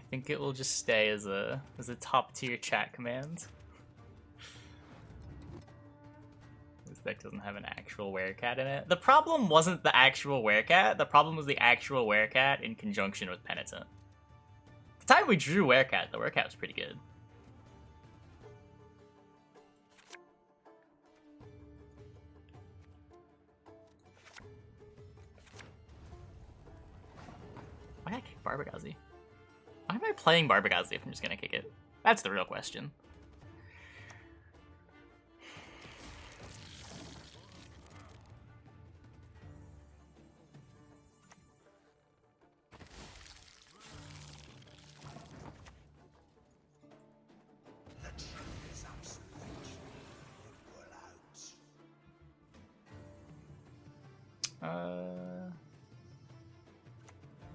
think it will just stay as a top tier chat command. This deck doesn't have an actual werecat in it. The problem wasn't the actual werecat, the problem was the actual werecat in conjunction with Penitent. The time we drew werecat, the werecat was pretty good. Why did I kick Barbagazi? Why am I playing Barbagazi if I'm just gonna kick it? That's the real question.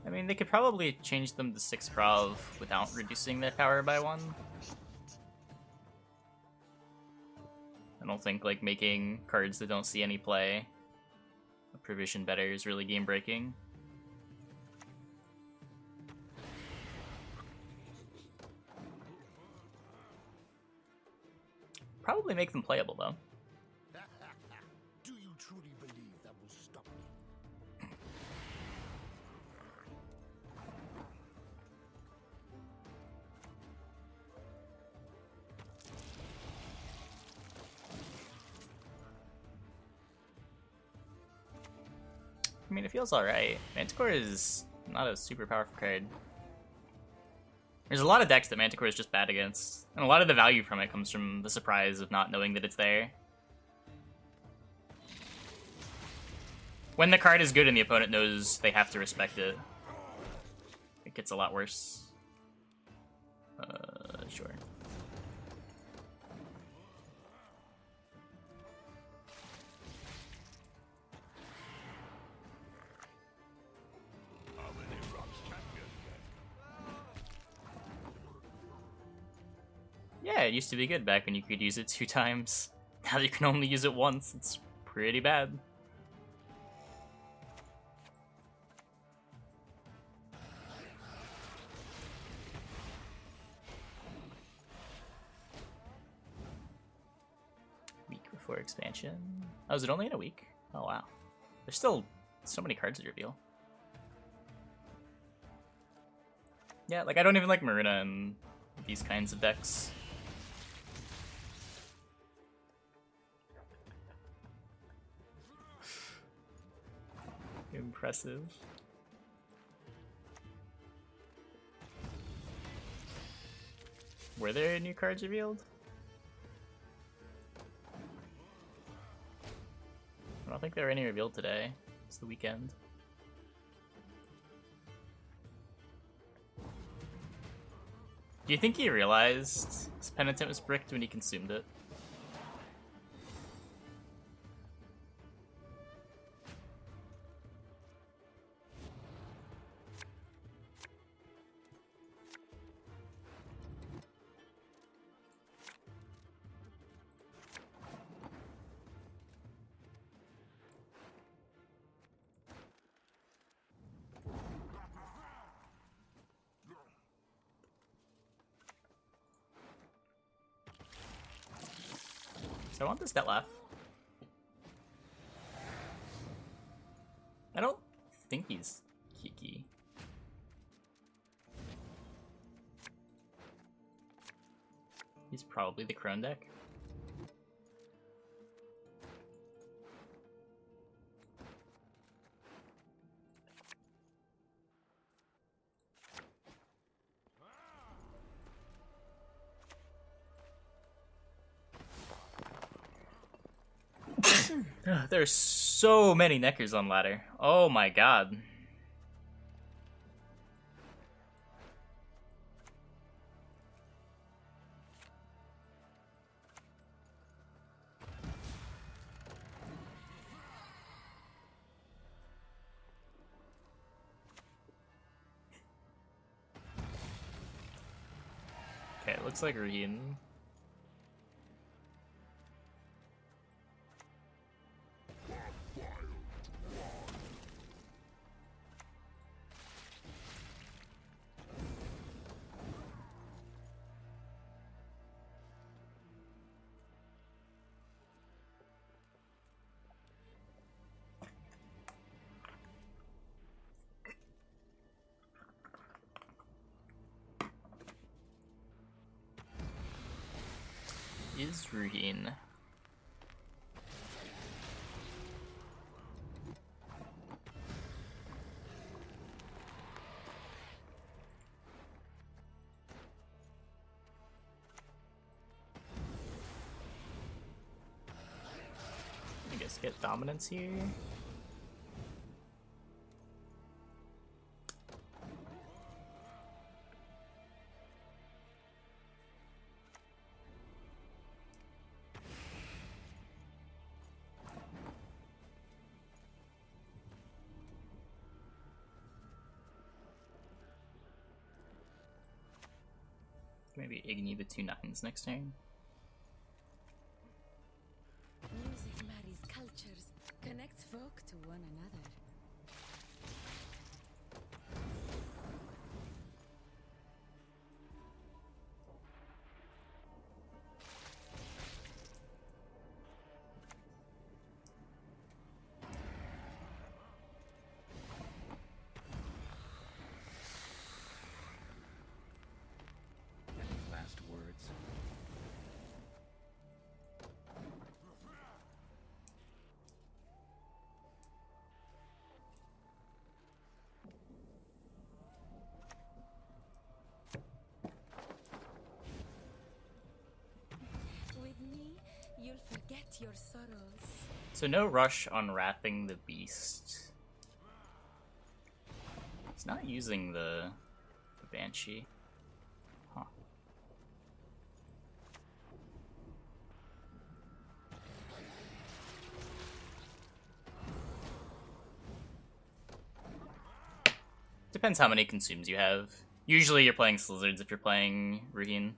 I mean, they could probably change them to 6 Prov without reducing their power by 1. I don't think, like, making cards that don't see any play a provision better is really game-breaking. Probably make them playable, though. Do you truly believe that will stop me? I mean, it feels alright. Manticore is not a super powerful card. There's a lot of decks that Manticore is just bad against, and a lot of the value from it comes from the surprise of not knowing that it's there. When the card is good and the opponent knows they have to respect it, it gets a lot worse. Sure. Yeah, it used to be good back when you could use it 2 times. Now you can only use it once. It's pretty bad. Week before expansion. Oh, is it only in a week? Oh, wow. There's still so many cards to reveal. Yeah, like, I don't even like Maruna and these kinds of decks. Impressive. Were there new cards revealed? I don't think there were any revealed today. It's the weekend. Do you think he realized his Penitent was bricked when he consumed it? I want this Detlef. I don't think he's Kiki. He's probably the Crone deck. There's so many Neckers on ladder. Oh my god. Okay, it looks like Reen. is Ruhin? I guess get dominance here. Maybe Igni the 2/9s next turn. Music marries cultures, connects folk to one another. Any last words? With me, you'll forget your sorrows. So no rush on Wrathing the Beast. It's not using the Banshee. Huh. Depends how many consumes you have. Usually you're playing Slizzards if you're playing Ruhin.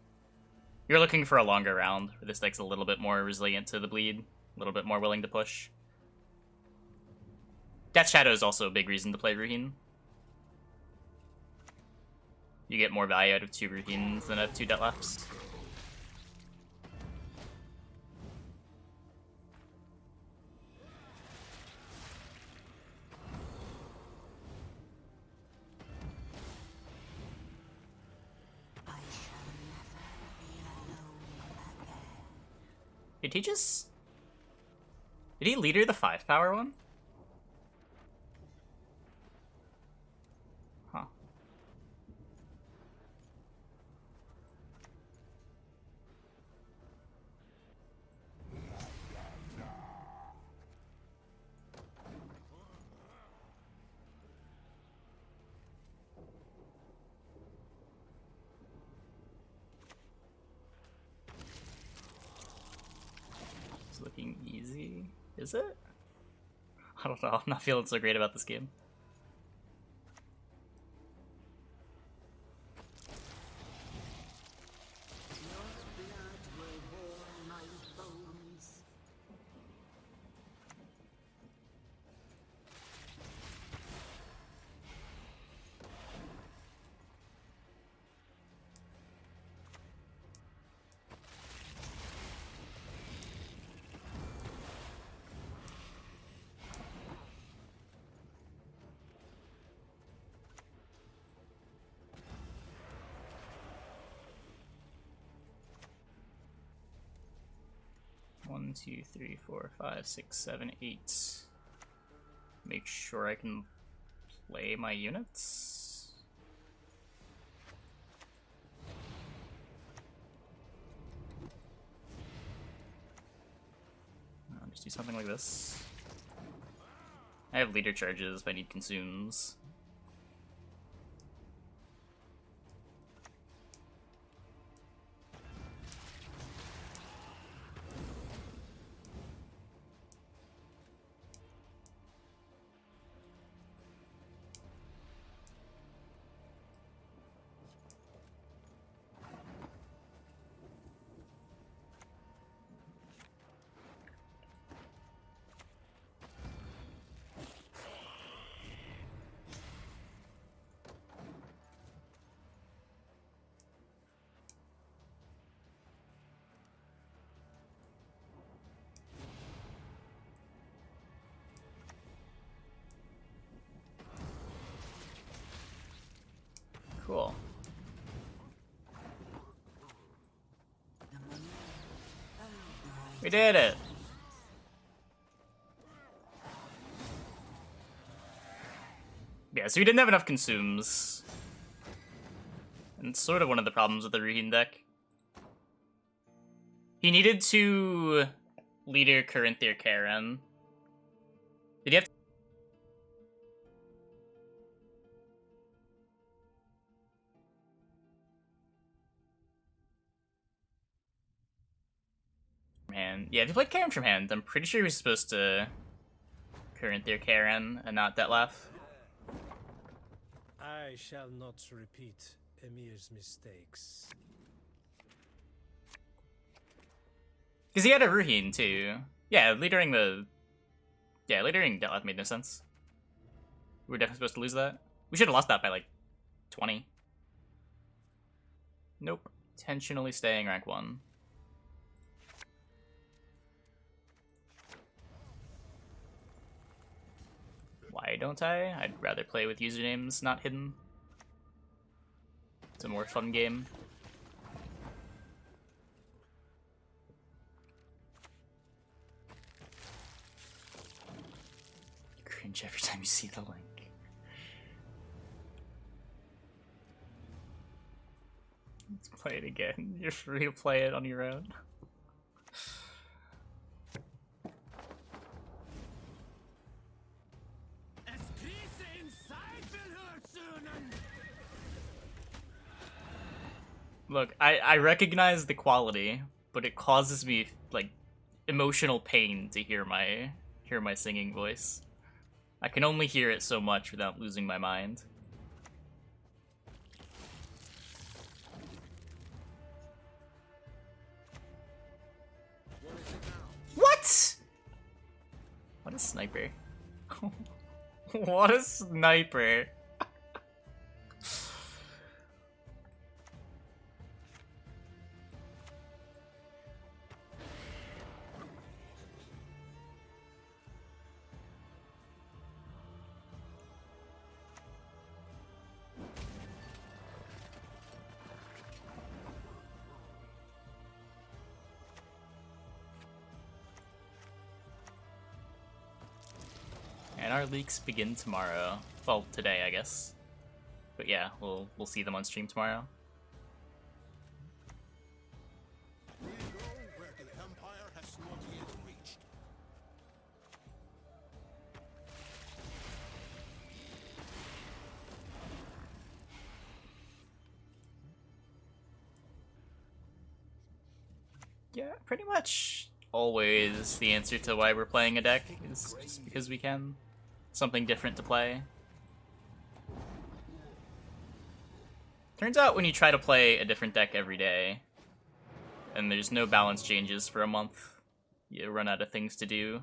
You're looking for a longer round, where this deck's a little bit more resilient to the bleed, a little bit more willing to push. Death Shadow is also a big reason to play Ruhin. You get more value out of 2 Ruhins than out of 2 Detlefs. I shall never be alone again. Did he just... Did he leader the 5-power one? Huh. It's looking easy. Is it? I don't know. I'm not feeling so great about this game. Your blood will warm my bones. One, two, three, four, five, six, 7, 8. Make sure I can play my units. I'll just do something like this. I have leader charges, but I need consumes. Cool. We did it! Yeah, so we didn't have enough consumes. And it's sort of one of the problems with the Ruhin deck. He needed to leader Corinthia Karen. Did he have to? Hand. Yeah, if you played Karen from hand, I'm pretty sure he was supposed to Corinthia Karen and not Detlef. I shall not repeat Emir's mistakes. Because he had a Ruhin too. Yeah, leadering Detlef made no sense. We were definitely supposed to lose that. We should have lost that by like 20. Nope. Intentionally staying rank 1. Why don't I? I'd rather play with usernames not hidden. It's a more fun game. You cringe every time you see the link. Let's play it again. You're free to play it on your own. Look, I recognize the quality, but it causes me like emotional pain to hear my singing voice. I can only hear it so much without losing my mind. What? What a sniper. What a sniper. And our leaks begin tomorrow. Well, today, I guess. But yeah, we'll see them on stream tomorrow. We go where the Empire has not yet reached. Yeah, pretty much always the answer to why we're playing a deck is just because we can. Something different to play. Turns out when you try to play a different deck every day, and there's no balance changes for a month, you run out of things to do.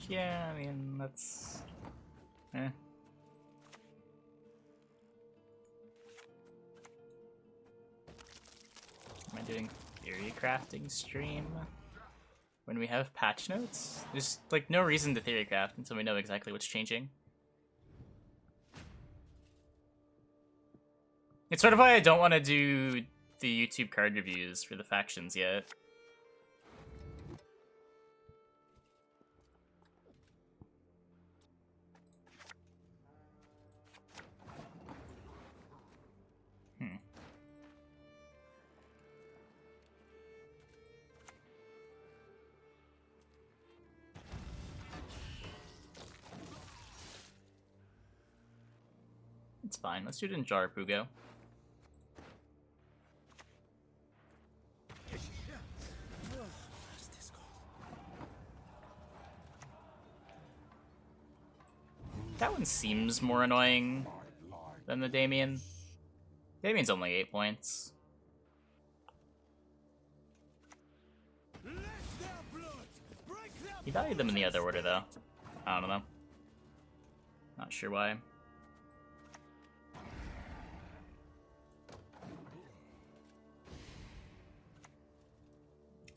Yeah, I mean, that's... eh. Am I doing theory crafting stream when we have patch notes? There's like no reason to theory craft until we know exactly what's changing. It's sort of why I don't want to do the YouTube card reviews for the factions yet. It's fine. Let's do it in Jar Pugo. That one seems more annoying than the Damien. Damien's only 8 points. He valued them in the other order, though. I don't know. Not sure why.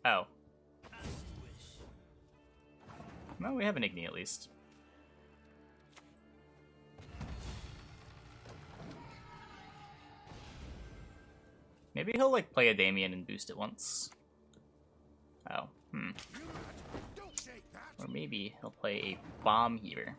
Oh. Well, we have an Igni at least. Maybe he'll like play a Damien and boost it once. Oh, Don't shake that. Or maybe he'll play a Bomb Heaver.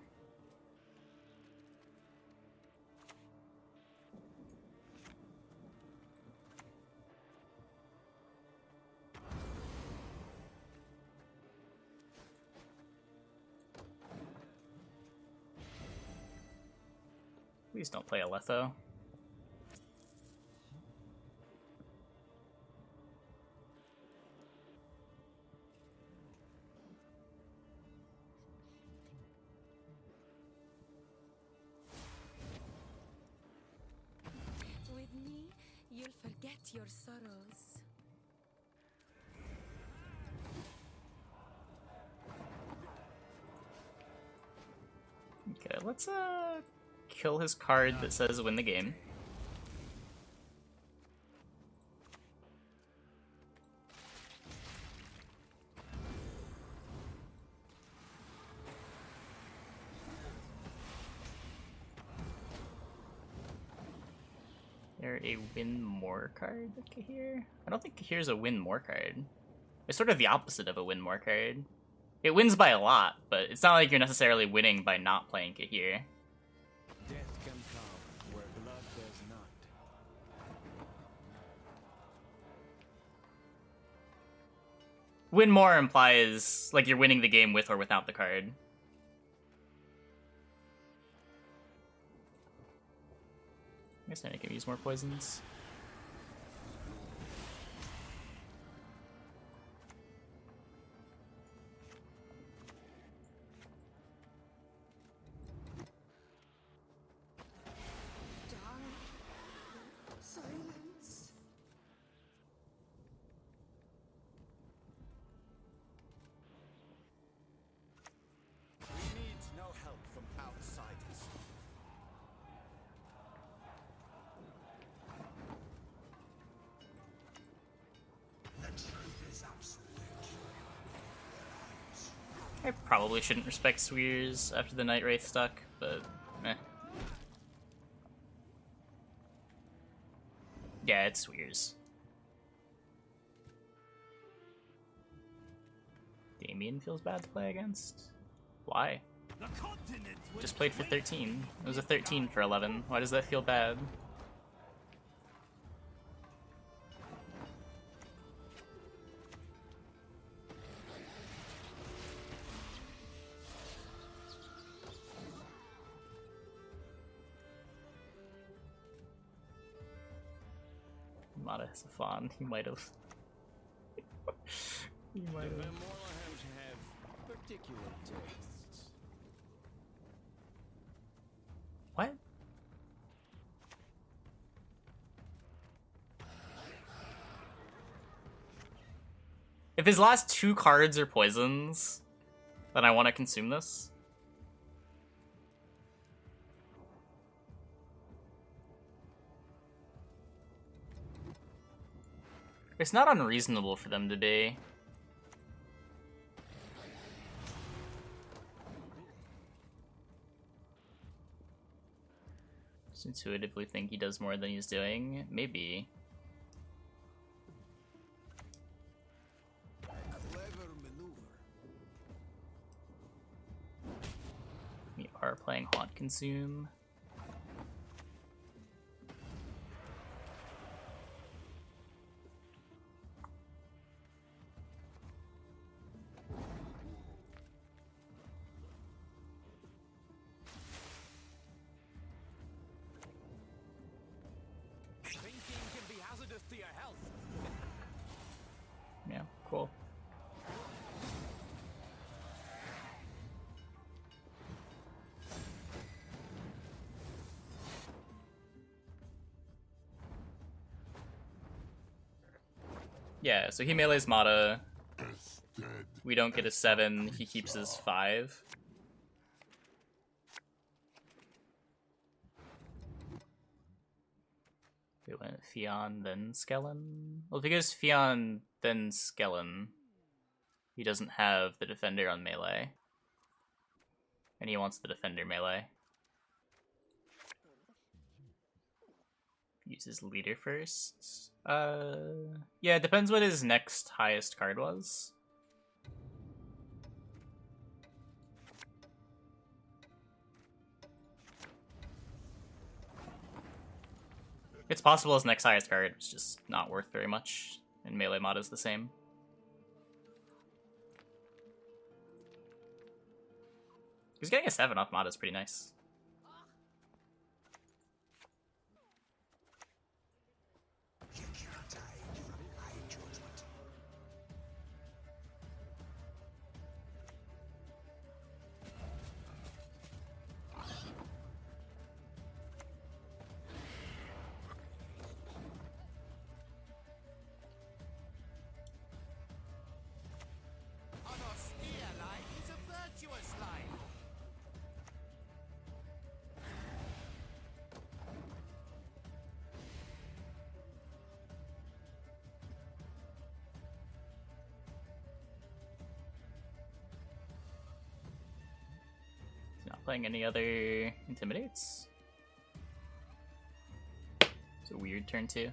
Please don't play a Letho. With me, you'll forget your sorrows. Okay, let's kill his card that says win the game. There a win more card with Kahir? I don't think Kahir's a win more card. It's sort of the opposite of a win more card. It wins by a lot, but it's not like you're necessarily winning by not playing Kahir. Death can come where blood does not. Win more implies like you're winning the game with or without the card. I guess I can use more poisons. Silence. We need no help from outsiders. The truth is absolute. I probably shouldn't respect Swears after the Night Wraith stuck, but meh. Yeah, it's Swears. Damien feels bad to play against? Why? Just played for 13. It was a 13 for 11. Why does that feel bad? Mata has a fawn. He might have. He might The have. Morlahams have particular tastes. What? If his last two cards are poisons, then I want to consume this. It's not unreasonable for them to be. Just intuitively think he does more than he's doing. Maybe. Clever maneuver. We are playing Haunt Consume. Thinking can be hazardous to your health. Yeah, cool. Yeah, so he melees Mata. We don't get a 7, he keeps his 5. We went Fionn, then Skellen. Well, if he goes Fionn, then Skellen, he doesn't have the defender on melee. And he wants the defender melee. Use his leader first. Yeah, it depends what his next highest card was. It's possible his next highest card was just not worth very much, and melee mod is the same. He's getting a 7 off mod is pretty nice. You can't hide from my judgment. An austere life is a virtuous life. He's not playing any other intimidates. It's a weird turn too.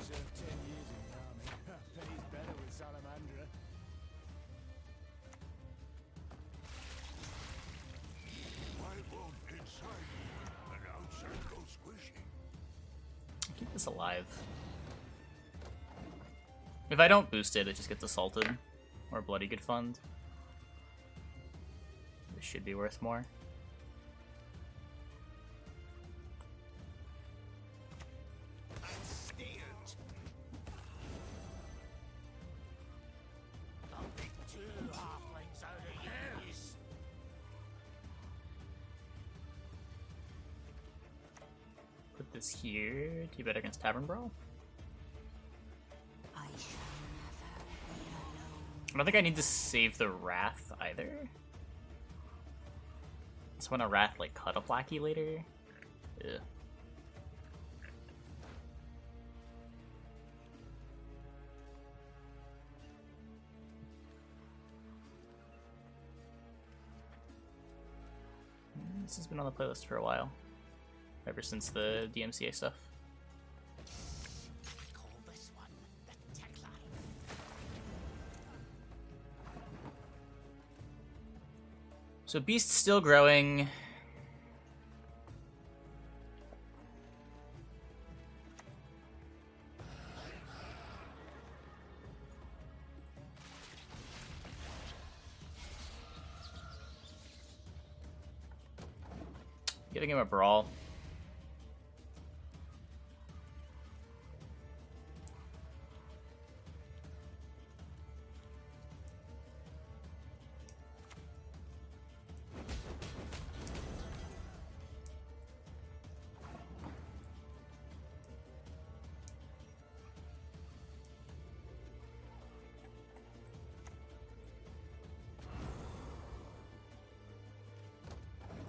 Served 10 years in the army. Pays better with Salamandra. I won't inside you, and outside go squishy. Keep this alive. If I don't boost it, it just gets assaulted. Or Bloody Good Fund. This should be worth more. Stand. I'll pick 2 halflings out of yours. Put this here. Do better against Tavern Brawl. I shall never be alone. I don't think I need to save the Wrath either. Just want a Wrath like cut a Lackey later. Ugh. This has been on the playlist for a while. Ever since the DMCA stuff. Call this one the tagline. So Beast's still growing. Giving him a brawl.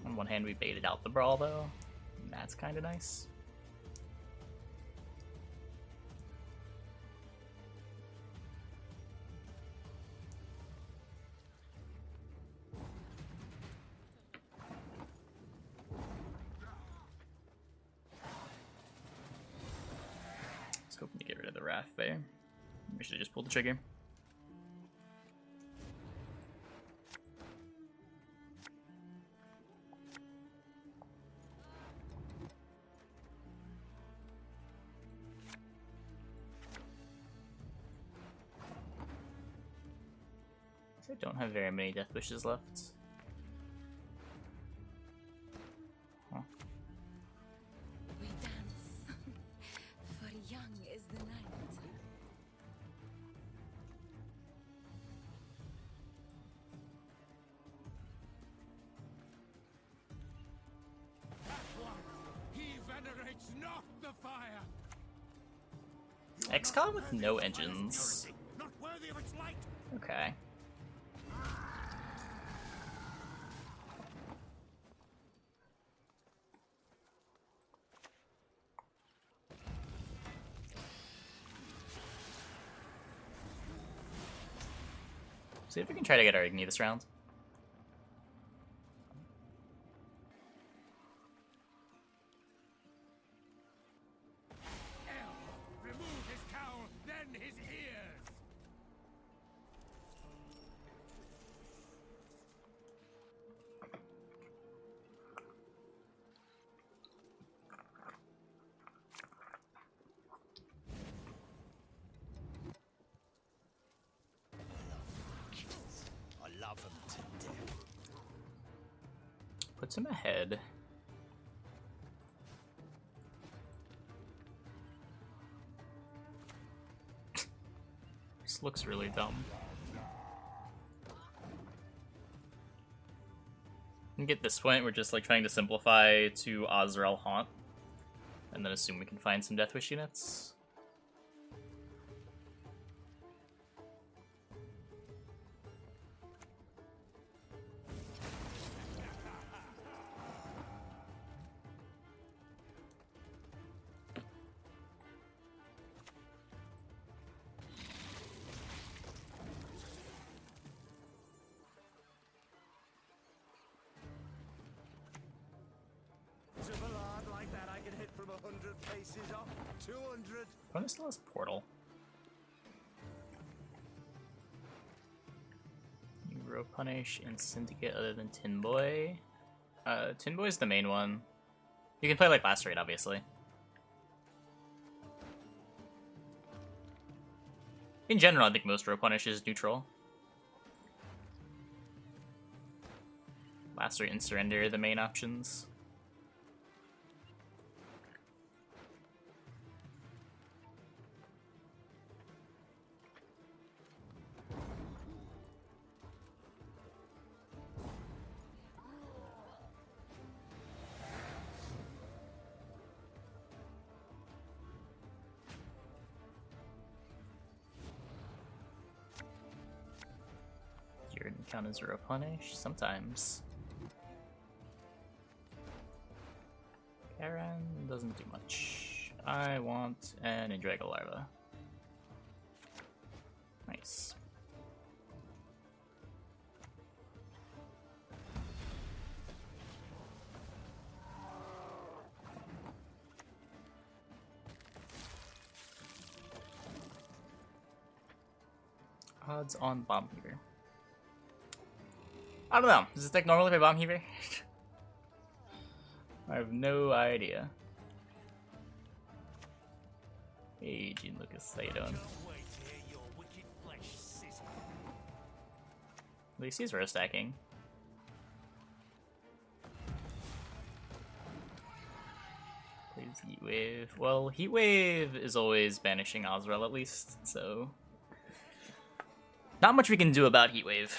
On one hand, we baited out the brawl, though. And that's kind of nice. I was hoping to get rid of the Wrath there. We should have just pulled the trigger. I don't have very many death wishes left. Huh. We dance, for young is the night. That one, he venerates not the fire. XCOM with no engines. Not worthy of its light. Okay. See if we can try to get our Igni this round. Remove his cowl, then his ears! I love him to death. Puts him ahead. This looks really dumb. And at this point, we're just like trying to simplify to Azrael Haunt, and then assume we can find some Deathwish units. To a lad like that, I can hit from 100 paces off. 200. Opponent still has Portal. Euro Punish and Syndicate other than Tin Boy. Tin Boy's the main one. You can play like Lacerate, obviously. In general, I think most Row Punish is neutral. Lacerate and Surrender are the main options. Count as Row Punish? Sometimes. Karen doesn't do much. I want an Indrago Larva. Nice. Odds on Bomb Heaver. I don't know. Does this deck normally play Bomb Heaver? I have no idea. Hey, Gene Lucas, how you doing? At least he's row stacking. Plays Heatwave. Well, Heatwave is always banishing Azrael at least, so... Not much we can do about Heatwave.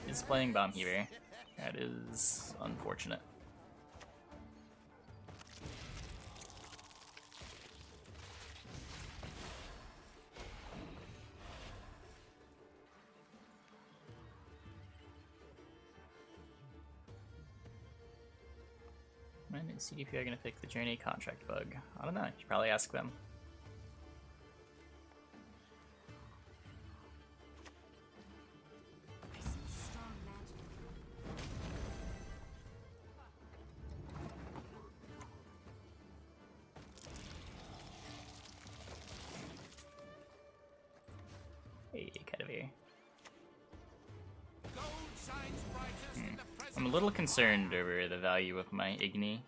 He's playing Bomb Heaver. That is unfortunate. When is CDPR gonna fix the Journey contract bug? I don't know. You should probably ask them. Hey, Kadavir. I'm a little concerned over the value of my Igni.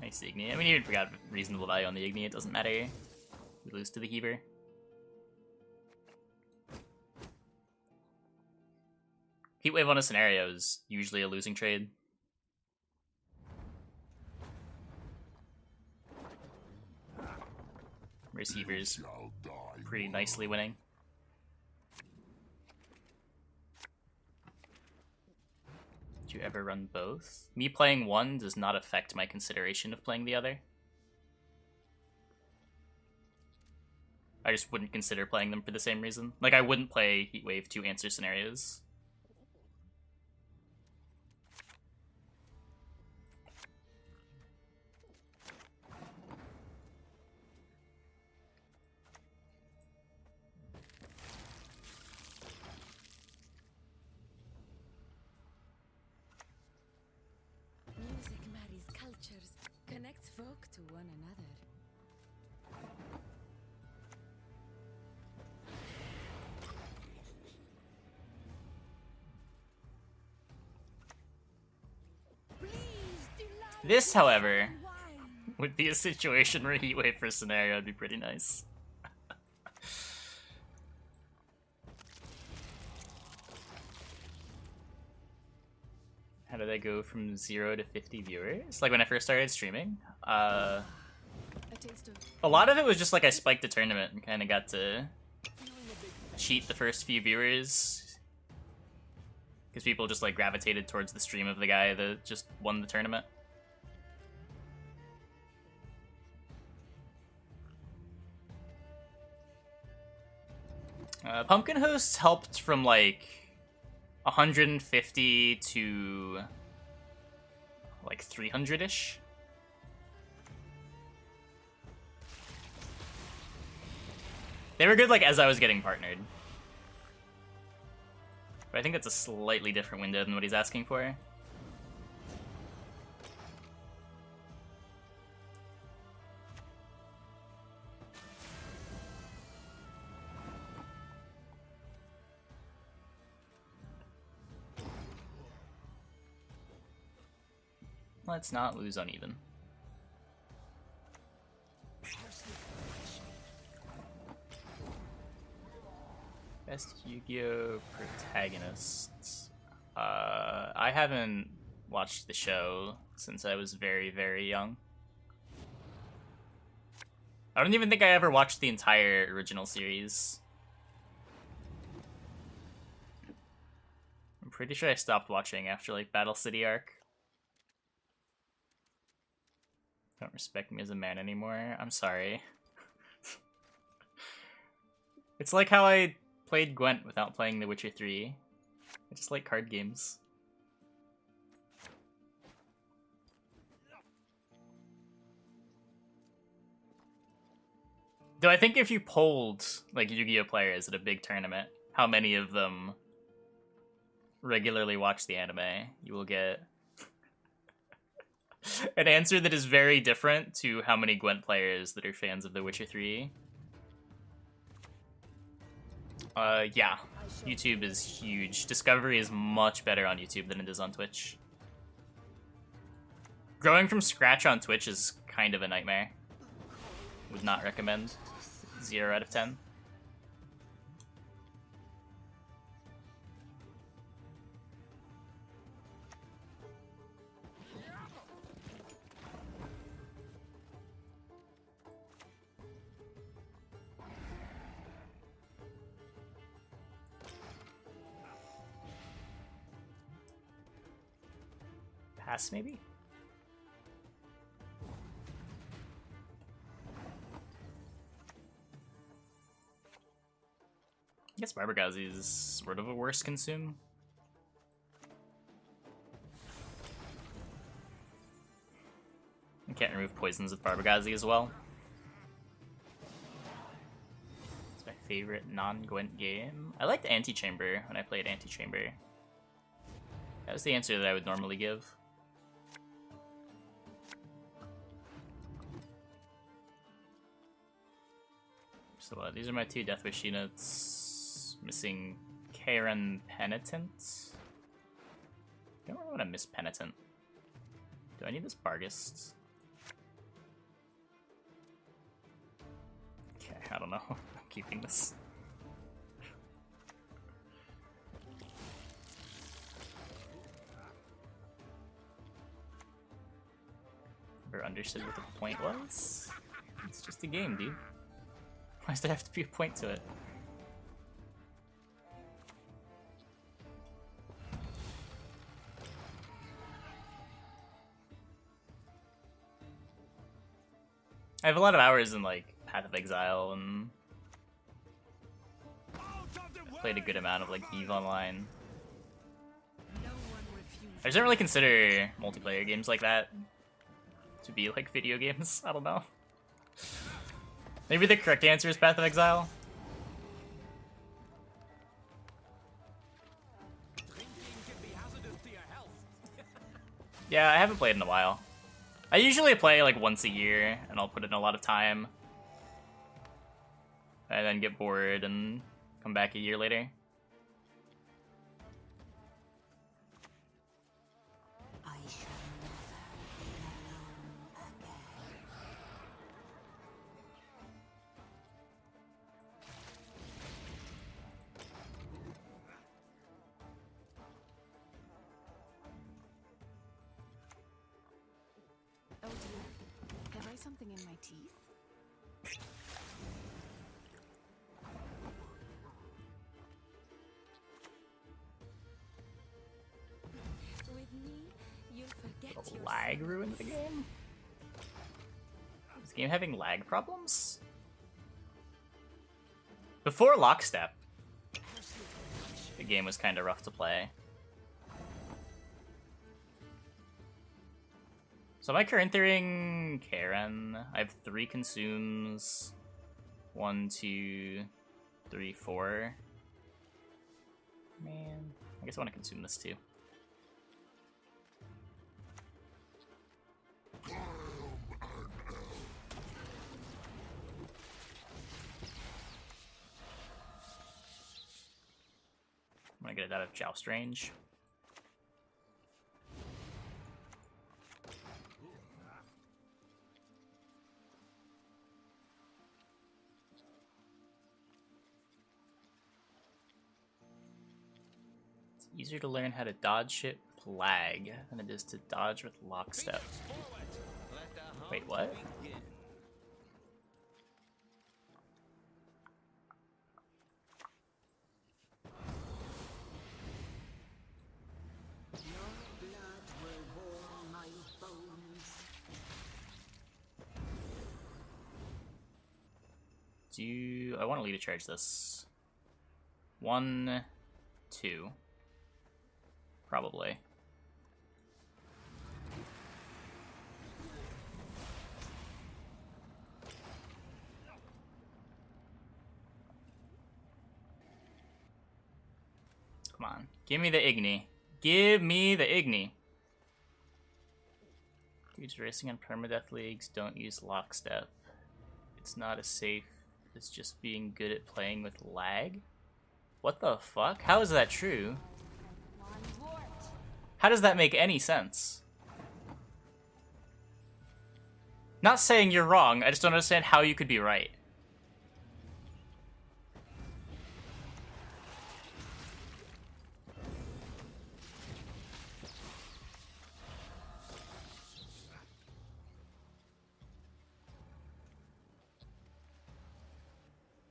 Nice Igni. I mean, even if we got reasonable value on the Igni, it doesn't matter. We lose to the Heaver. Heatwave on a scenario is usually a losing trade. Receiver's pretty nicely winning. Would you ever run both? Me playing one does not affect my consideration of playing the other. I just wouldn't consider playing them for the same reason. Like, I wouldn't play Heatwave to answer scenarios. Music marries cultures, connects folk to one another. This, however, would be a situation where Heatwave for a scenario would be pretty nice. How did I go from 0 to 50 viewers? Like when I first started streaming? A lot of it was just like I spiked the tournament and kind of got to cheat the first few viewers. Because people just like gravitated towards the stream of the guy that just won the tournament. Pumpkin Hosts helped from like 150 to like 300-ish. They were good like as I was getting partnered. But I think that's a slightly different window than what he's asking for. Let's not lose uneven. Best Yu-Gi-Oh! Protagonists. I haven't watched the show since I was very, very young. I don't even think I ever watched the entire original series. I'm pretty sure I stopped watching after like Battle City arc. Don't respect me as a man anymore. I'm sorry. It's like how I played Gwent without playing The Witcher 3. I just like card games. Though I think if you polled like Yu-Gi-Oh players at a big tournament, how many of them regularly watch the anime, you will get an answer that is very different to how many Gwent players that are fans of The Witcher 3. Yeah. YouTube is huge. Discovery is much better on YouTube than it is on Twitch. Growing from scratch on Twitch is kind of a nightmare. Would not recommend. 0 out of 10. Pass, maybe? I guess Barbergazi is sort of a worse consume. I can't remove poisons with Barbergazi as well. It's my favorite non-Gwent game. I liked Antechamber when I played Antechamber. That was the answer that I would normally give. So these are my 2 Deathwish units. Missing Karen Penitent. I don't really want to miss Penitent. Do I need this Bargist? Okay, I don't know. I'm keeping this. Never understood what the point was. It's just a game, dude. Why does there have to be a point to it? I have a lot of hours in like Path of Exile, and I've played a good amount of like EVE Online. I just don't really consider multiplayer games like that to be like video games. I don't know. Maybe the correct answer is Path of Exile. Yeah, I haven't played in a while. I usually play like once a year, and I'll put in a lot of time, and then get bored and come back a year later. I shall never be alone again. Oh dear, have I something in my teeth? With me, you'll forget The your lag ruined the game? Is the game having lag problems? Before Lockstep, the game was kind of rough to play. So am I current-ing Karen? I have 3 consumes. 1, 2, 3, 4. Man, I guess I want to consume this too. I'm gonna get it out of Joust range. It's easier to learn how to dodge it with lag than it is to dodge with lockstep. Wait, what? I want to lead a charge this. 1, 2. Probably. Come on. Give me the Igni. Give me the Igni. Dudes racing in permadeath leagues don't use lockstep. It's not as safe as just being good at playing with lag? What the fuck? How is that true? How does that make any sense? Not saying you're wrong, I just don't understand how you could be right.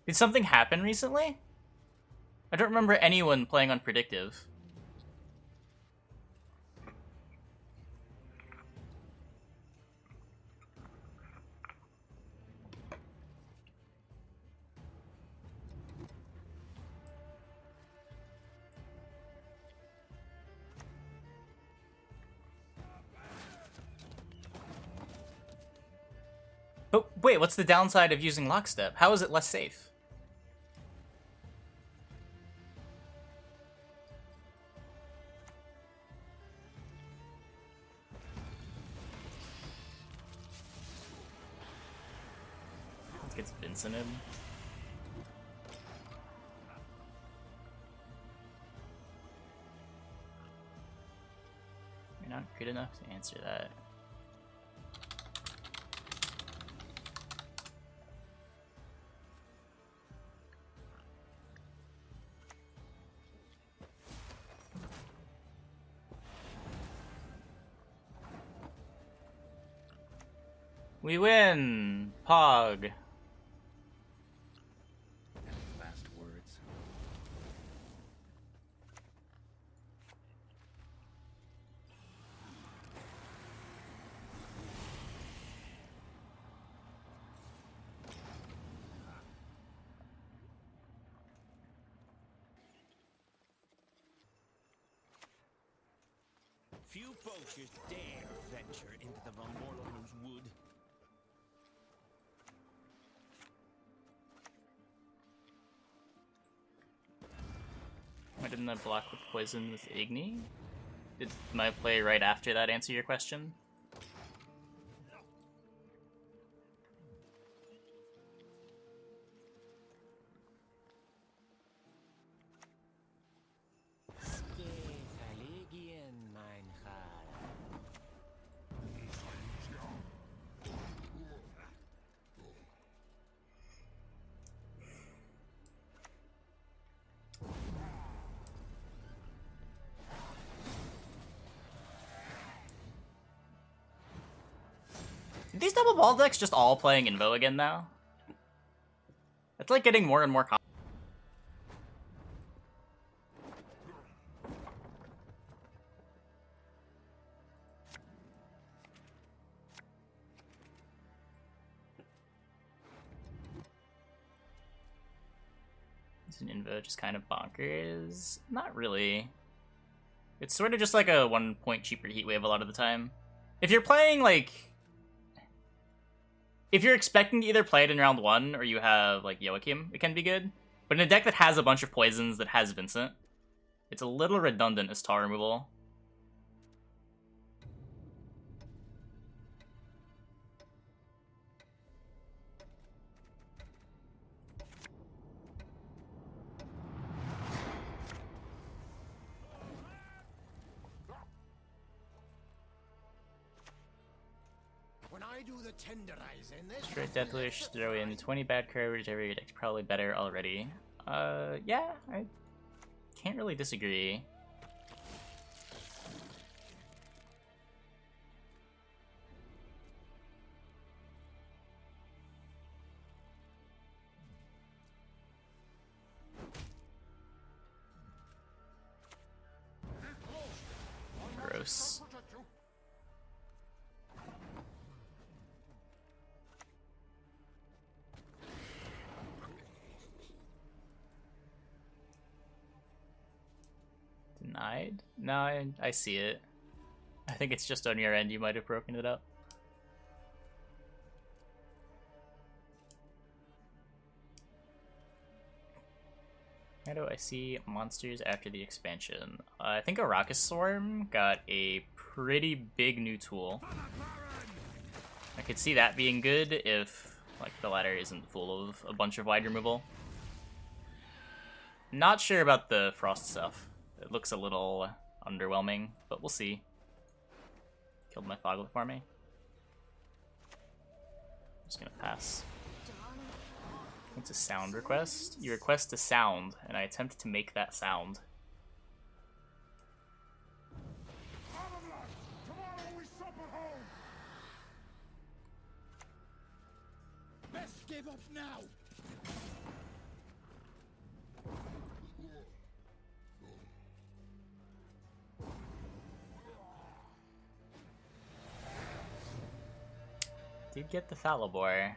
Did something happen recently? I don't remember anyone playing on predictive. But wait, what's the downside of using lockstep? How is it less safe? Let's get Vincented. You're not good enough to answer that. We win! Pog! Last words. Few poachers dare venture into the Von Morlow's wood. Why didn't I block with poison with Igni? Did my play right after that answer your question? Are these double ball decks just all playing Invo again now? It's like getting more and more common. Is an Invo just kind of bonkers? Not really. It's sort of just like a 1 point cheaper heat wave a lot of the time. If you're playing like... If you're expecting to either play it in round 1 or you have like Joachim, it can be good. But in a deck that has a bunch of poisons that has Vincent, it's a little redundant as tar removal. When I do the tenderizing, this Straight Deathwish, throw in 20 bad courage, every deck's probably better already. Yeah, I can't really disagree. Gross. Denied? No, I see it. I think it's just on your end, you might have broken it up. How do I see monsters after the expansion? I think Arrakis Swarm got a pretty big new tool. I could see that being good if like the ladder isn't full of a bunch of wide removal. Not sure about the frost stuff. It looks a little underwhelming, but we'll see. Killed my Foggle for me. Just gonna pass. It's a sound request. You request a sound, and I attempt to make that sound. Tomorrow we sup at home. Best give up now. Did get the Thalabor.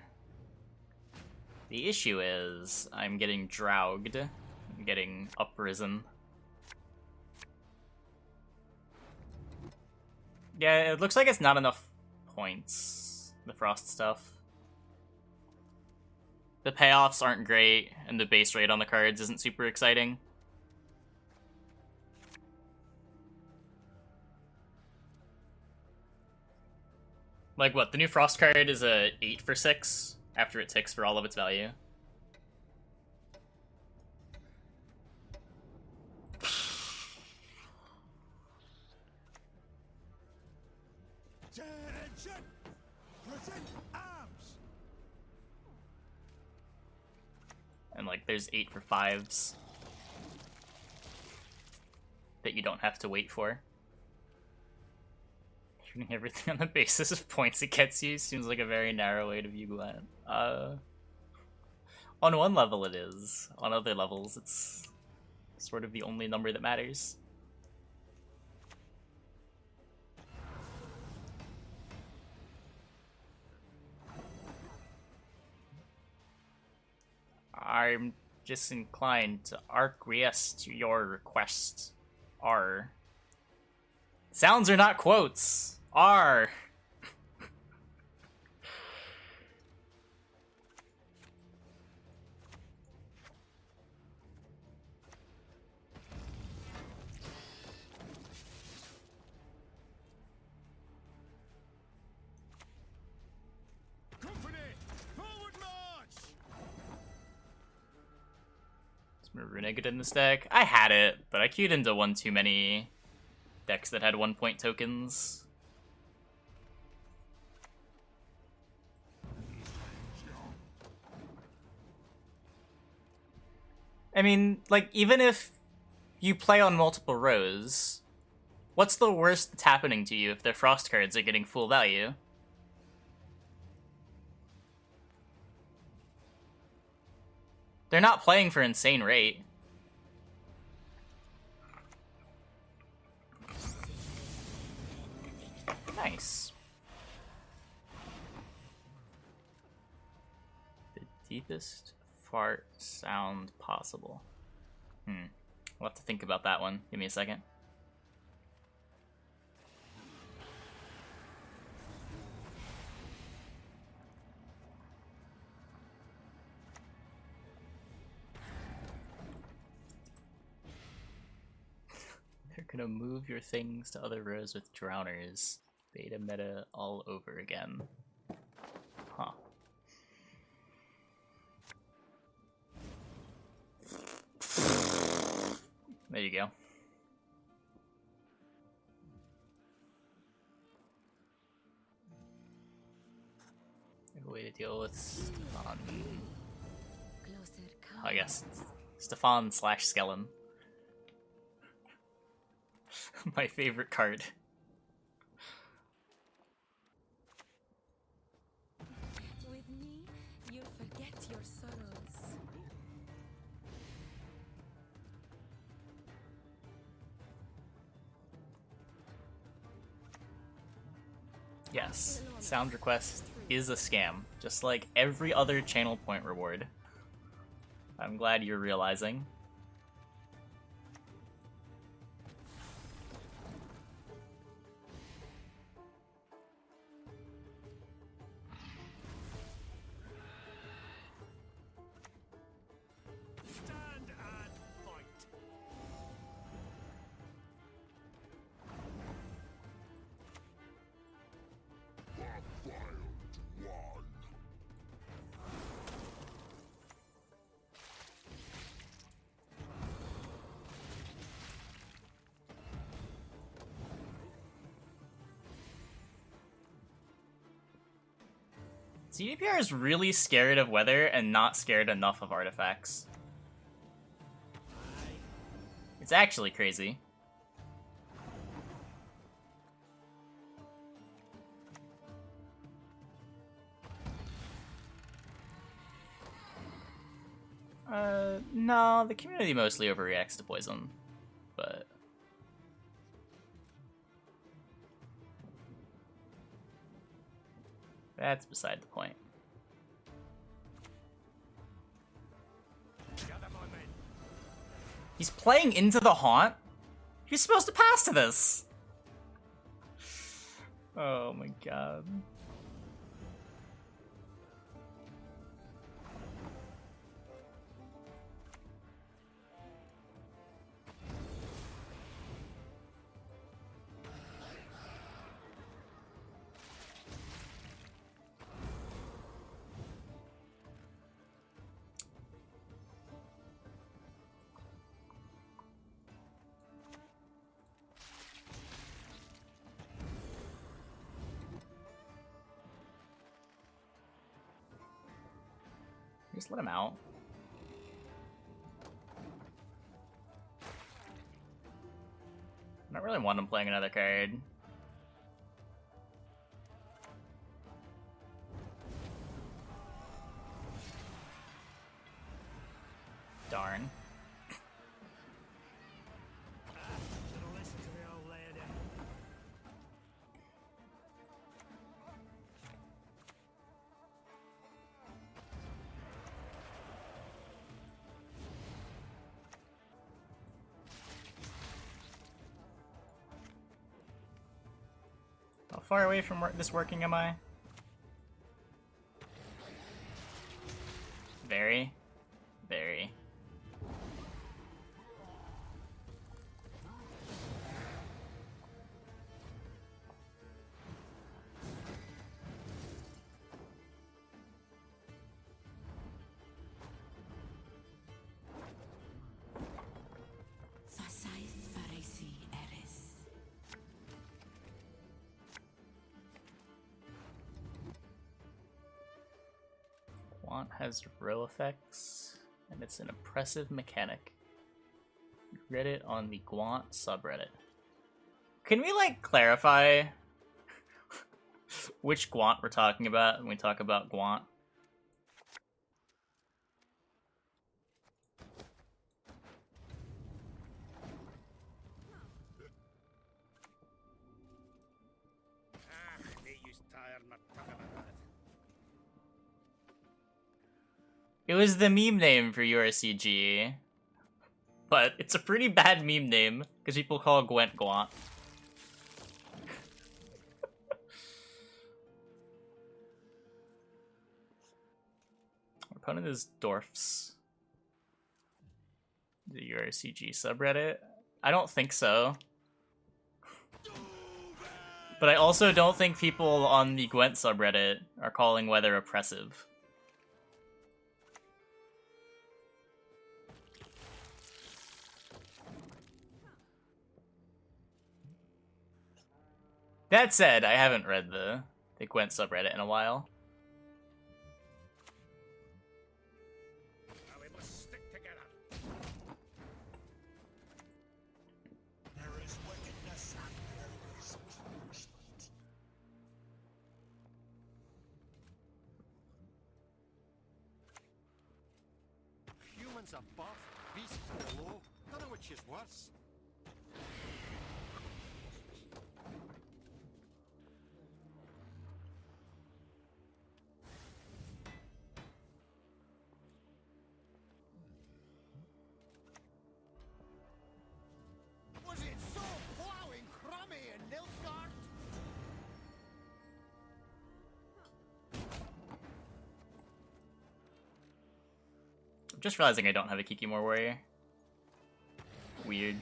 The issue is, I'm getting drouged. I'm getting uprisen. Yeah, it looks like it's not enough points, the frost stuff. The payoffs aren't great, and the base rate on the cards isn't super exciting. Like what, the new frost card is a 8 for 6 after it ticks for all of its value. Attention! Present arms! And like there's 8 for 5s that you don't have to wait for. Shooting everything on the basis of points it gets you seems like a very narrow way to view Gwent. On one level it is. On other levels it's sort of the only number that matters. I'm disinclined to acquiesce to your request, R. Sounds are not quotes. Are. Company, forward march! Renegade in this deck. I had it, but I queued into one too many decks that had 1-point tokens. I mean, like, even if you play on multiple rows, what's the worst that's happening to you if their frost cards are getting full value? They're not playing for insane rate. Nice. The deepest fart sound possible. We'll have to think about that one. Give me a second. They're gonna move your things to other rows with drowners. Beta meta all over again. Huh. There you go. A way to deal with Stefan. I guess Stefan / Skellen. My favorite card. With me, you forget your sorrows. Yes, sound request is a scam, just like every other channel point reward. I'm glad you're realizing. Stand and fight! CDPR is really scared of weather and not scared enough of artifacts. It's actually crazy. No, the community mostly overreacts to poison, but... that's beside the point. He's playing into the haunt? You're supposed to pass to this! Oh my god. Just let him out. I don't really want him playing another card. Darn. Should've listened to the old lady. How far away from this working am I? Very. Very. Gwent has row effects, and it's an oppressive mechanic. Read it on the Gwent subreddit. Can we, like, clarify which Gwent we're talking about when we talk about Gwent? It was the meme name for URCG, but it's a pretty bad meme name because people call Gwent Gwent. Our opponent is Dwarfs. The URCG subreddit? I don't think so. But I also don't think people on the Gwent subreddit are calling weather oppressive. That said, I haven't read the Gwent subreddit in a while. Now we must stick together. There is wickedness and there is punishment. Humans above, beasts below. Don't know which is worse. Was it so plowing crummy in Nilfgaard? I'm just realizing I don't have a Kikimor warrior. Weird.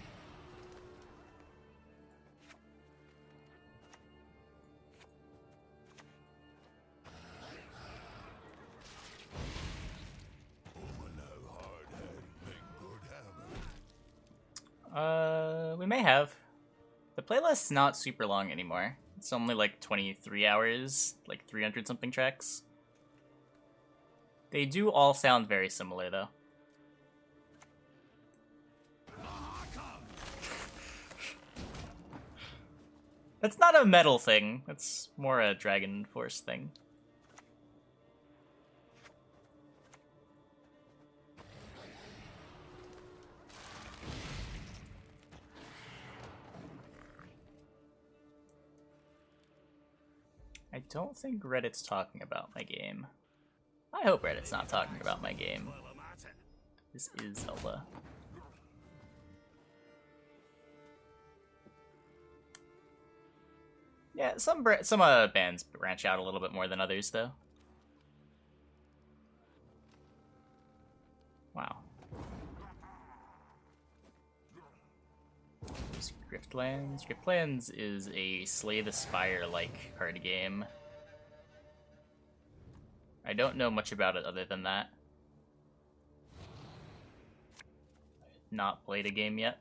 We may have. The playlist's not super long anymore. It's only like 23 hours, like 300 something tracks. They do all sound very similar though. That's not a metal thing, that's more a Dragon Force thing. I don't think Reddit's talking about my game. I hope Reddit's not talking about my game. This is Zelda. Yeah, some bands branch out a little bit more than others, though. Wow. Griftlands. Griftlands is a Slay the Spire-like card game. I don't know much about it other than that. Not played a game yet.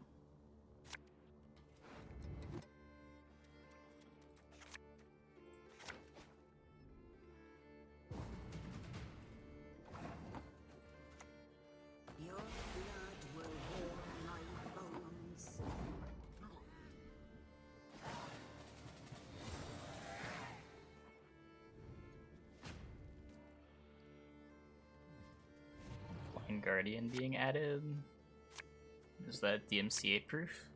Your blood will warm my bones. Blind Guardian being added. Is that DMCA proof?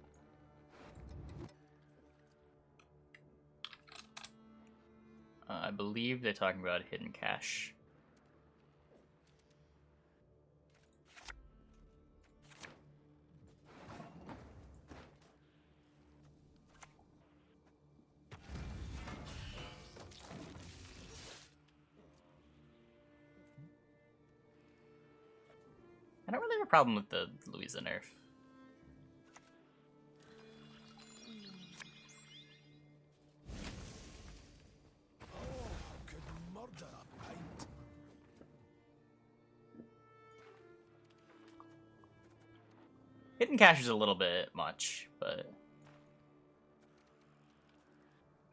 I believe they're talking about hidden cache. I don't really have a problem with the Louisa nerf. Could murder a pint. Hidden cache is a little bit much, but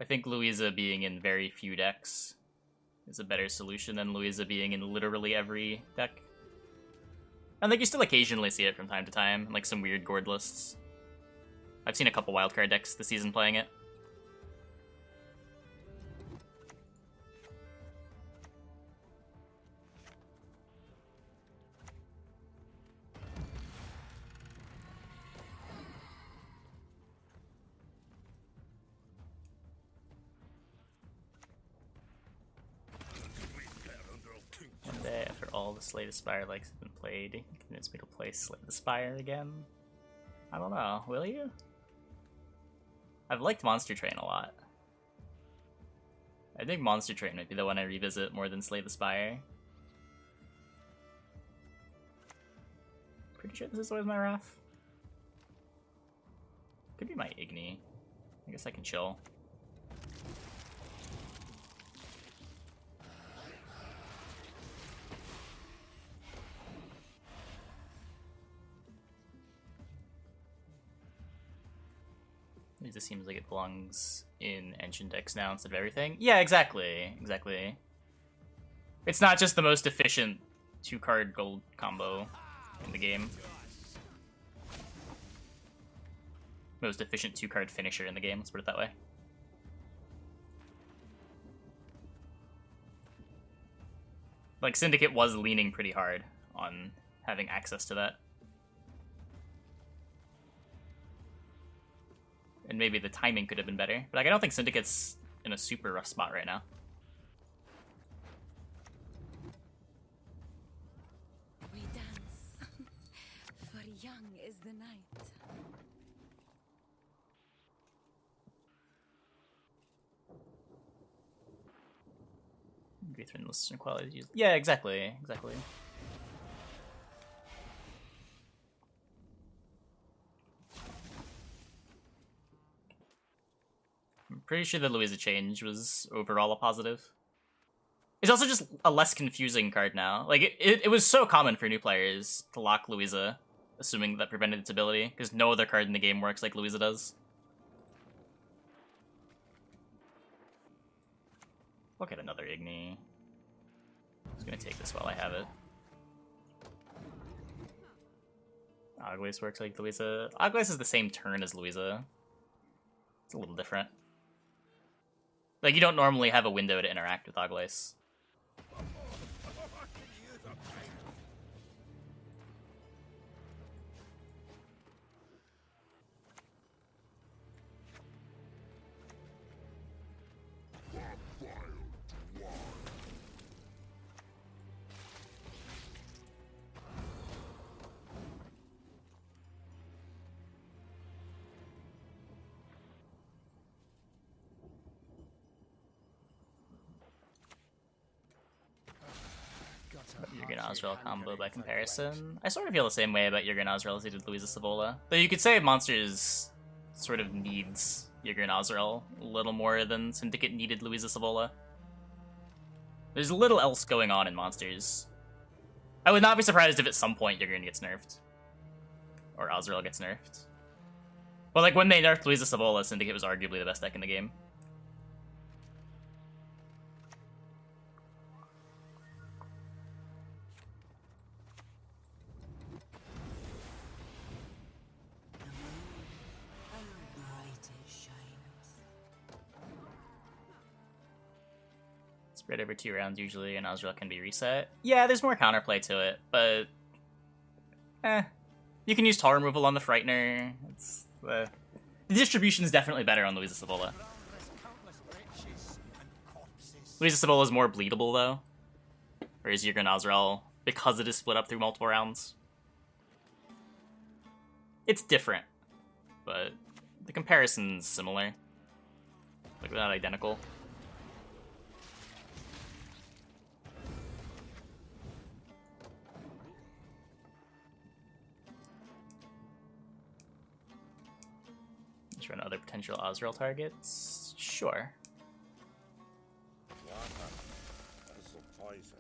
I think Louisa being in very few decks is a better solution than Louisa being in literally every deck. And like you still occasionally see it from time to time, in, like some weird gourd lists. I've seen a couple wildcard decks this season playing it. One day after all the Slay the Spire likes have been played, you convince me to play Slay the Spire again? I don't know, will you? I've liked Monster Train a lot. I think Monster Train might be the one I revisit more than Slay the Spire. Pretty sure this is always my Wrath. Could be my Igni. I guess I can chill. It just seems like it belongs in Ancient decks now instead of everything. Yeah, exactly. Exactly. It's not just the most efficient 2-card gold combo in the game. Most efficient 2-card finisher in the game, let's put it that way. Like, Syndicate was leaning pretty hard on having access to that. And maybe the timing could have been better. But like, I don't think Syndicate's in a super rough spot right now. We dance, for young is the night. Greater listener quality. Yeah, exactly. Exactly. I'm pretty sure the Louisa change was overall a positive. It's also just a less confusing card now. Like, it was so common for new players to lock Louisa, assuming that prevented its ability, because no other card in the game works like Louisa does. Look at another Igni. I'm just gonna take this while I have it. Oglace works like Louisa. Oglace is the same turn as Louisa. It's a little different. Like, you don't normally have a window to interact with Oglace. Jurgen Osrel combo by comparison. I sort of feel the same way about Jurgen Osrel as I did Louisa Savola. Though you could say Monsters sort of needs Jurgen Osrel a little more than Syndicate needed Louisa Savola. There's a little else going on in Monsters. I would not be surprised if at some point Jurgen gets nerfed. Or Osrel gets nerfed. But like, when they nerfed Louisa Savola, Syndicate was arguably the best deck in the game. Spread over 2 rounds usually, and Osrel can be reset. Yeah, there's more counterplay to it, but you can use Tar removal on the Frightener. It's the distribution is definitely better on Louisa Savola. Louisa Savola is more bleedable though, whereas Jurgen Osrel, because it is split up through multiple rounds, it's different, but the comparison's similar. Like, they're not identical. Show on other potential Azrael targets? Sure. Poison.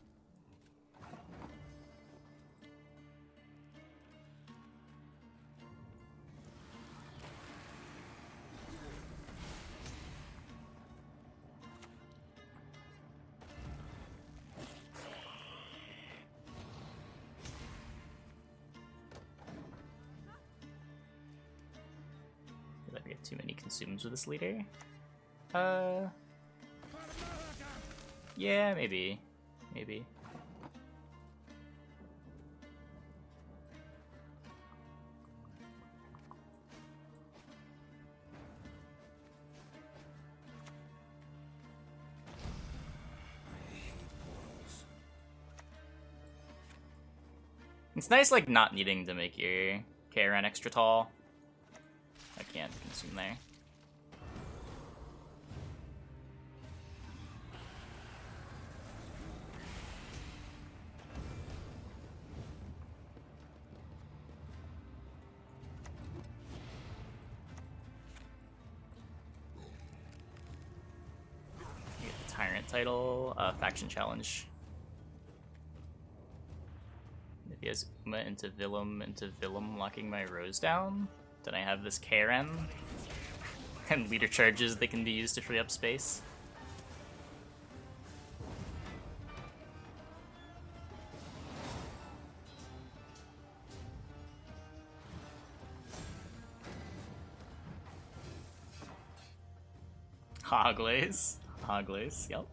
Feel like we have too many consumes with this leader. Yeah, maybe. Maybe. It's nice, like, not needing to make your Karen extra tall. I can't consume there. Get the Tyrant title, faction challenge. If he has Uma into Willem, locking my Rose down, then I have this Karen. And leader charges that can be used to free up space. Hoglaze. Hoglaze, yep.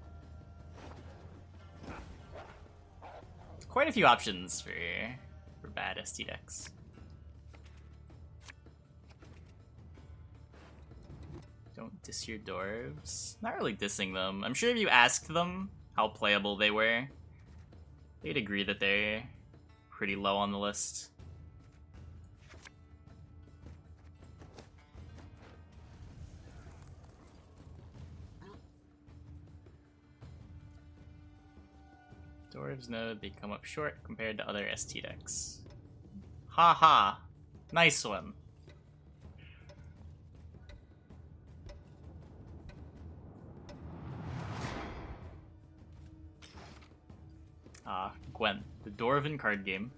Quite a few options for bad ST decks. Don't diss your dwarves. Not really dissing them. I'm sure if you asked them how playable they were, they'd agree that they're pretty low on the list. Dwarves know they come up short compared to other ST decks. Ha ha! Nice one. Gwent, the Dwarven card game.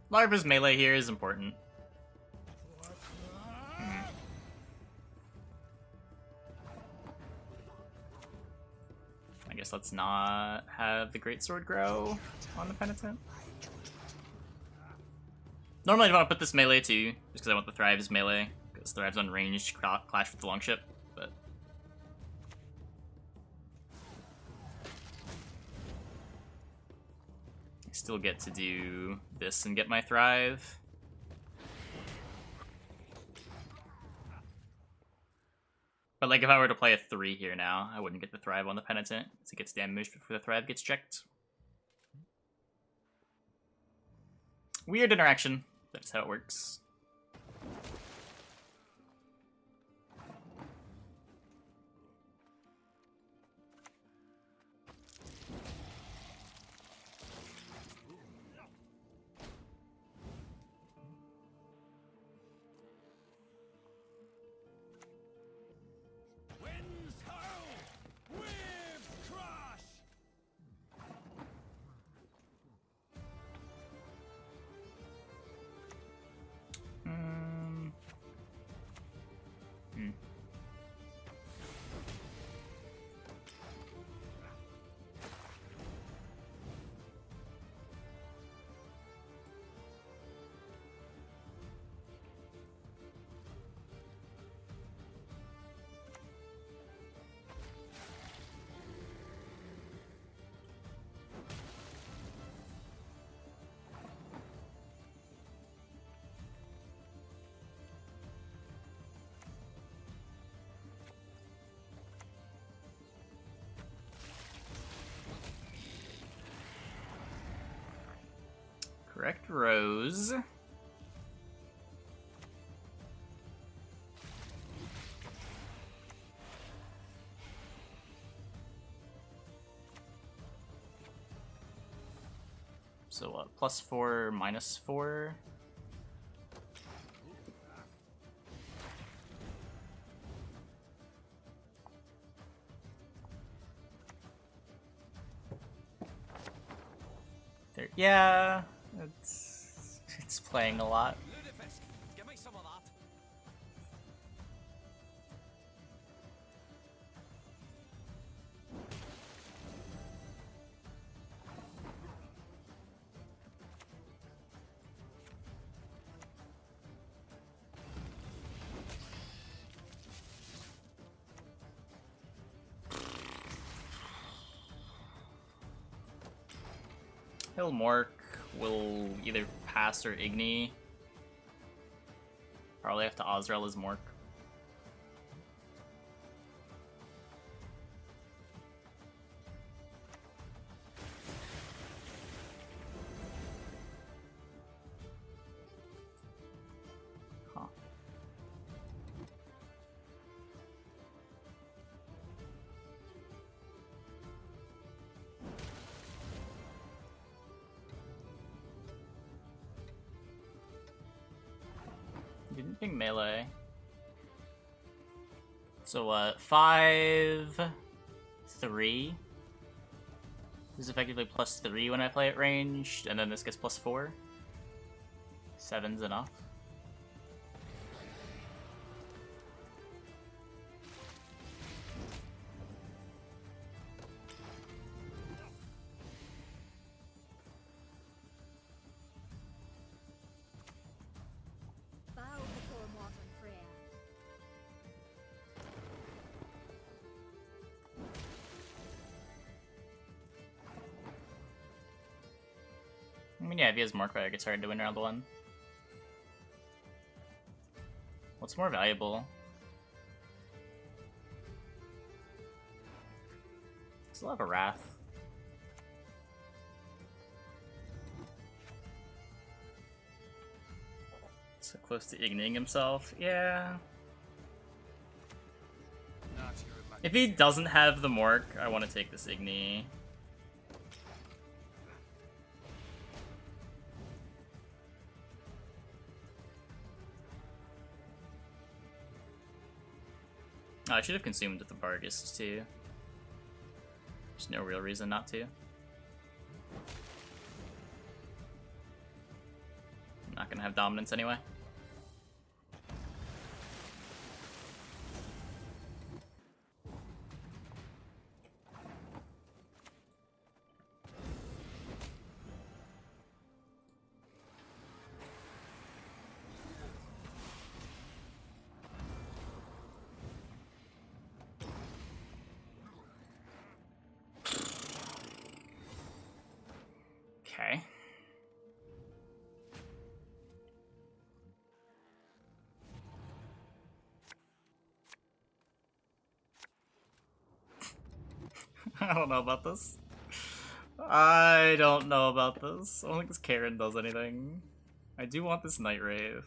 Larva's melee here is important. I guess let's not have the Greatsword grow on the Penitent. Normally I'd want to put this melee too, just because I want the Thrive's melee, because Thrive's on range clash with the Longship, but... I still get to do this and get my Thrive. But like if I were to play a 3 here now, I wouldn't get the Thrive on the Penitent, because it gets damaged before the Thrive gets checked. Weird interaction. That's how it works. Winds howl, waves crash. Correct Rose. So what? +4, -4. There, yeah, it's playing a lot. Ludafisk, give me some of that. He'll Mork will either pass or Igni. Probably have to Azrael as Mork. Huh. Didn't think melee. So what? 5, 3. This is effectively +3 when I play it ranged, and then this gets +4. 7's enough. Bow before mortal prayer. I mean, yeah, if he has Mork back, it's hard to win round 1. What's more valuable? Still have a Wrath. So close to igniting himself. Yeah. That's your advantage. If he doesn't have the Mork, I want to take this Igni. Oh, I should have consumed the Bargus too. There's no real reason not to. I'm not gonna have dominance anyway. Okay. I don't know about this. I don't know about this. I don't think this Karen does anything. I do want this Night Rave.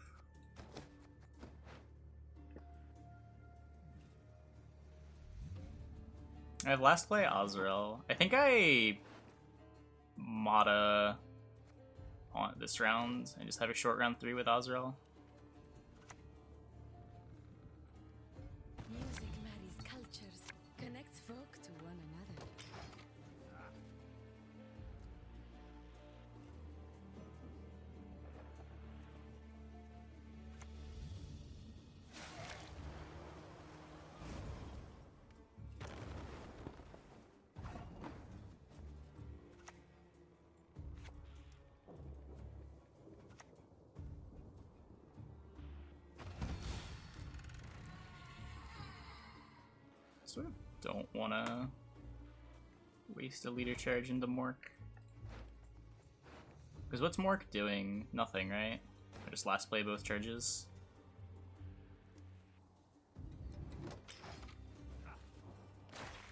I have last play Azrael. I think I Mata on this round and just have a short round 3 with Azrael. Music marries cultures, connects folk to one another. Sort of don't want to waste a leader charge into Mork. Because what's Mork doing? Nothing, right? I just last play both charges.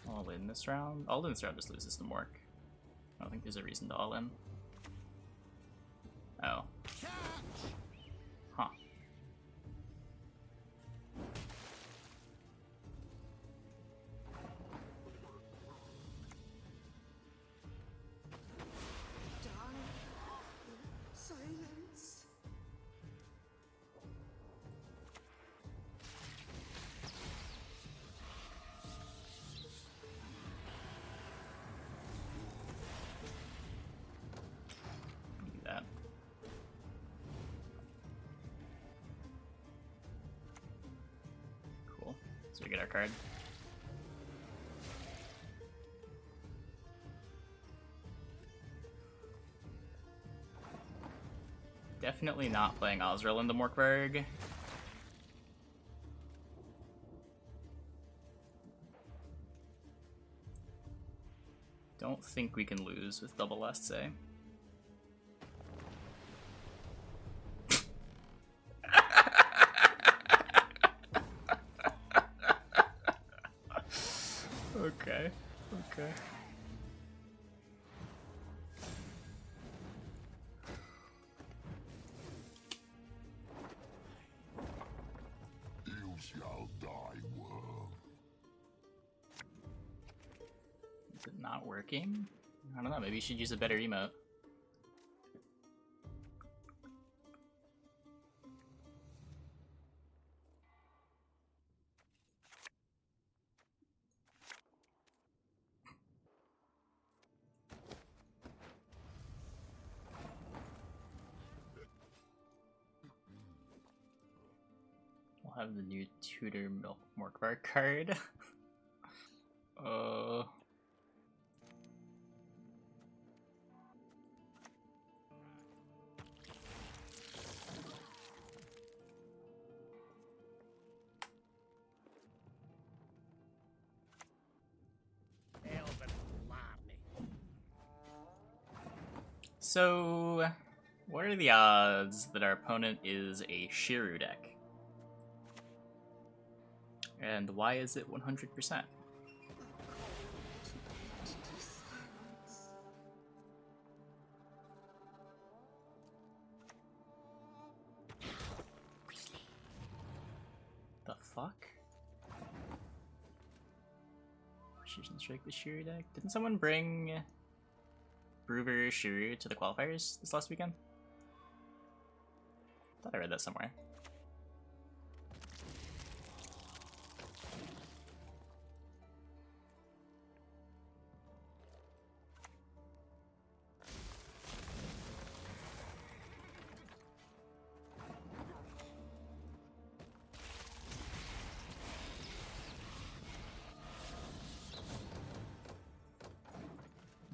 All in this round? All in this round just loses to Mork. I don't think there's a reason to all in. Oh. Huh. So we get our card. Definitely not playing Osriel in the Morkberg. Don't think we can lose with double last say. Okay, okay. You shall die, worm. Is it not working? I don't know, maybe you should use a better emote. We'll have the new Tutor Morkvar card. So, what are the odds that our opponent is a Shiru deck? And why is it 100%? The fuck? Precision Strike the Shiru deck? Didn't someone bring Bruver Shiru to the qualifiers this last weekend? Thought I read that somewhere.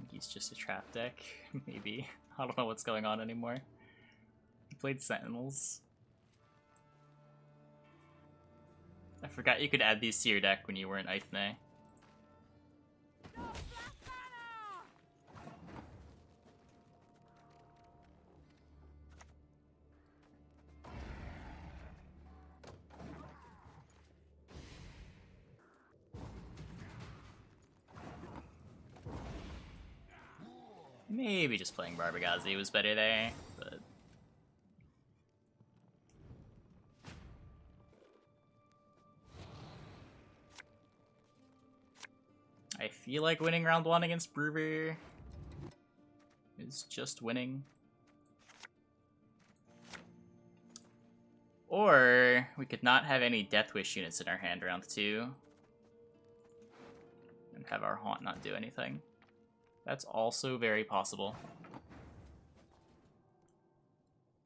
He's just a trap deck, maybe. I don't know what's going on anymore. He played Sentinels. I forgot you could add these to your deck when you weren't Ithne. Maybe just playing Barbagazi was better there, but... I feel like winning round 1 against Bruver is just winning. Or we could not have any Deathwish units in our hand round 2 and have our Haunt not do anything. That's also very possible.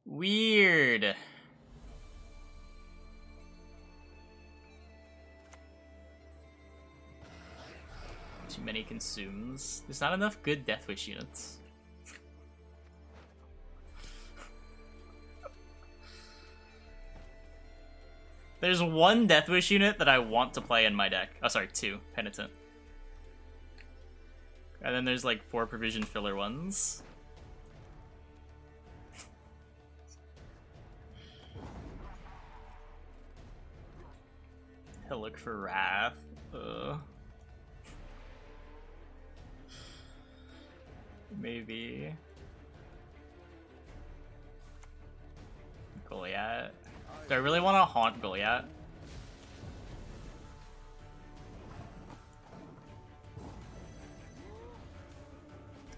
Weird. Too many consumes. There's not enough good Deathwish units. There's one Deathwish unit that I want to play in my deck. Oh, sorry, 2. Penitent. And then there's like 4 provision filler ones. He'll look for Wrath. Maybe. Goliath. Do I really want to haunt Goliath?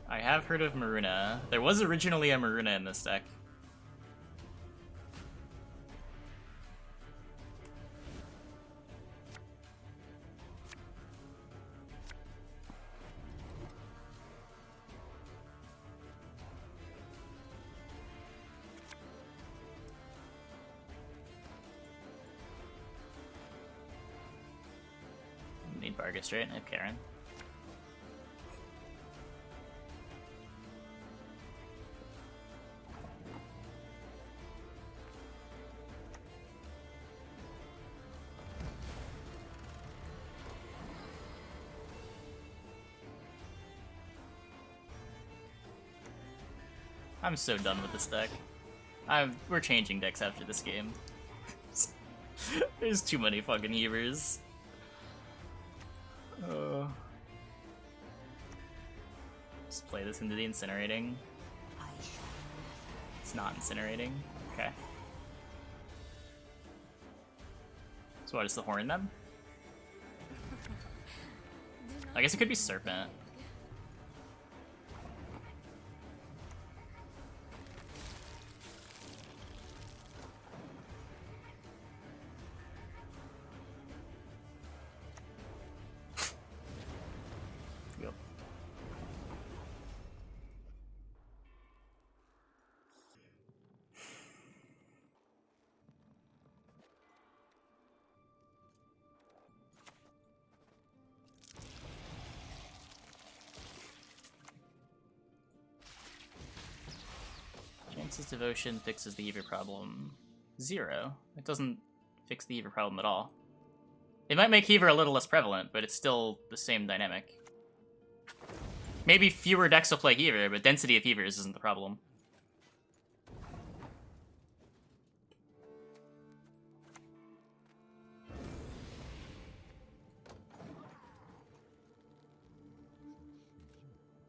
I have heard of Maruna. There was originally a Maruna in this deck. need Vargas, right? I have Karen. I'm so done with this deck. We're changing decks after this game. There's too many fucking Heavers. Just play this into the incinerating. It's not incinerating. Okay. So what is the horn then? I guess it could be Serpent. Yep. Chance's Devotion fixes the Heaver problem. 0. It doesn't fix the Heaver problem at all. It might make Heaver a little less prevalent, but it's still the same dynamic. Maybe fewer decks will play Heaver, but density of Heavers isn't the problem.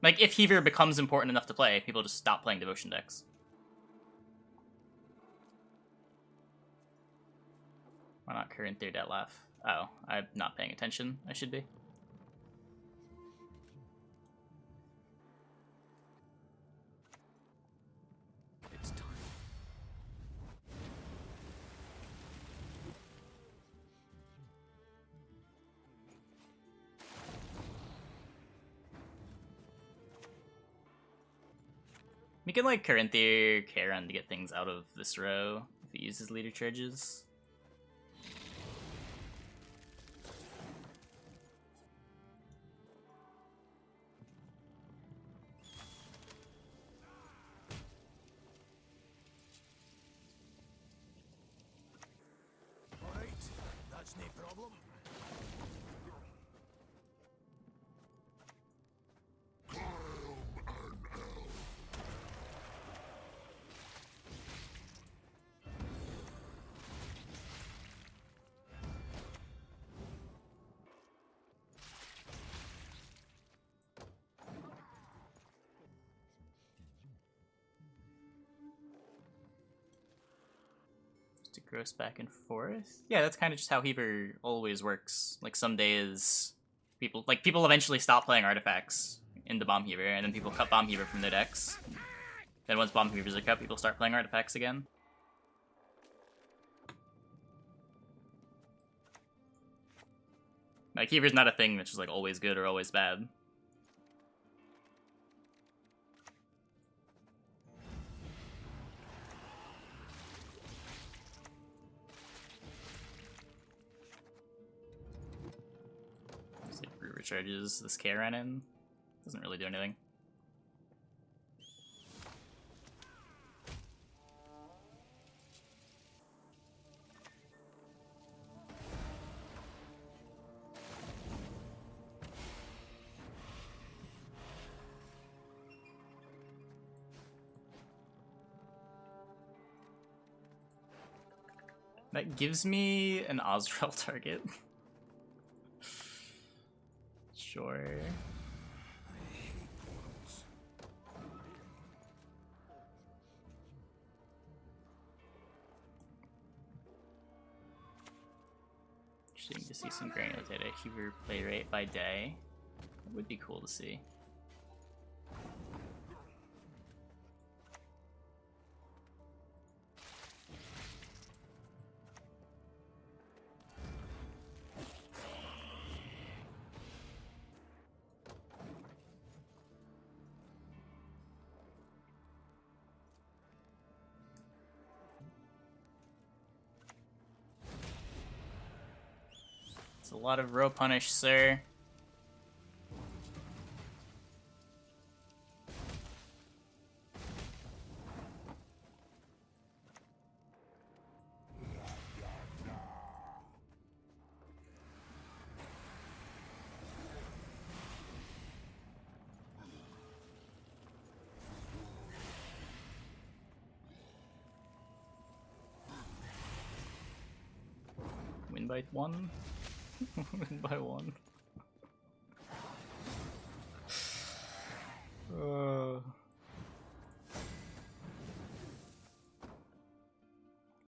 Like, if Heaver becomes important enough to play, people just stop playing Devotion decks. Why not current third at laugh? Oh, I'm not paying attention. I should be. It's time. We can, like, Corinthia Karen to get things out of this row if he uses leader charges. Alright, that's no problem. To gross back and forth. Yeah, that's kind of just how Heaver always works. Like, some days people eventually stop playing artifacts into Bomb Heaver, and then people cut Bomb Heaver from their decks. Then once Bomb Heavers are cut, people start playing artifacts again. Like, Heaver's not a thing that's just, like, always good or always bad. Recharges this Karen in. Doesn't really do anything. That gives me an Ozrel target. Sure. Interesting to see some granular data. Heaver play rate by day. That would be cool to see. a lot of row punish, sir. Win by 1. Win by 1.